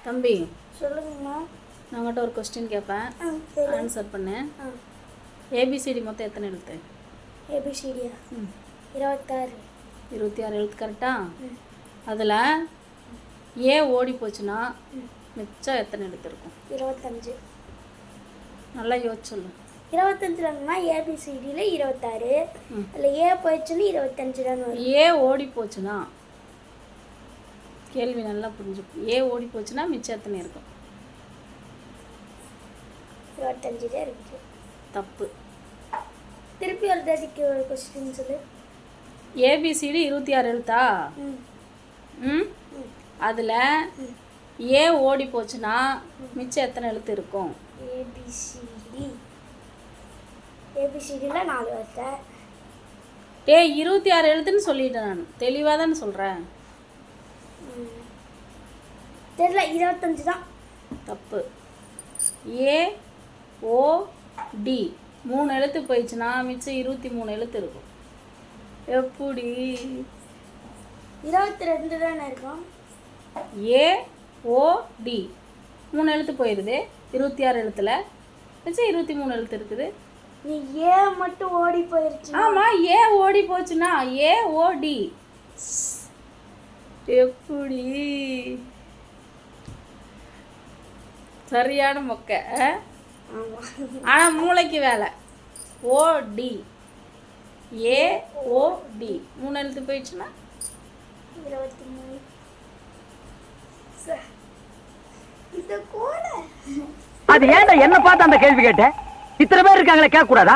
தம்பி, சொல்லுங்கம்மா. நான் உங்கள்கிட்ட ஒரு கொஸ்டின் கேட்பேன், ஆன்சர் பண்ணு. ஏபிசிடி மொத்தம் எத்தனை எழுத்து? ஏபிசிடியா? 26. 26 எழுத்து கரெக்டா? அதில் ஏ ஓடி போச்சுன்னா மிச்சம் எத்தனை எழுத்து இருக்கும்? 25. நல்லா யோசிச்சு சொல்லு. 25 ஏபிசிடியில் 26, அதில் ஏ போயிடுச்சுன்னு 25 தான் வரும். ஏ ஓடி போச்சுன்னா, கேள்வி நல்லா புரிஞ்சுக்கும். ஏ ஓடி போச்சுன்னா மிச்சம் எத்தனை இருக்கும்? 25 தான் இருக்குது. தப்பு. திருப்பி ஒரு தாட்டிக்கு ஒரு கொஸ்டின் சொல்லு. ஏபிசிடி 26 எழுத்தா? அதில் ஏ ஓடி போச்சுன்னா மிச்சம் எத்தனை எழுத்து இருக்கும்? ஏபிசிடியில் 4 வருஷம். 26 எழுத்துன்னு சொல்லிட்டேன். நான் தெளிவாக தானே சொல்கிறேன். தெரியல, 25 தான். தப்பு. ஏ ஓ டி 3 எழுத்து போயிடுச்சுன்னா மிச்சம் 23 எழுத்து இருக்கும். எப்படி? 22 தானே இருக்கும். ஏ ஓ டி 3 எழுத்து போயிடுது. 26 எழுத்துல மிச்சம் 23 எழுத்து இருக்குது. நீ ஏ மட்டும் ஓடி போயிருச்சு. ஆமாம், ஏ ஓடி போச்சுன்னா ஏ ஓ டி. எப்படி? சரியான மொக்க. ஆனால் மூளைக்கு வேலை. ஓடி ஏ ஓ டி 3 எழுத்து போயிடுச்சுன்னா 23. இது கூட அது ஏன்டா என்ன பார்த்து அந்த கேள்வி கேட்ட? இத்தனை பேர் இருக்காங்களே, கேட்க கூடாதா?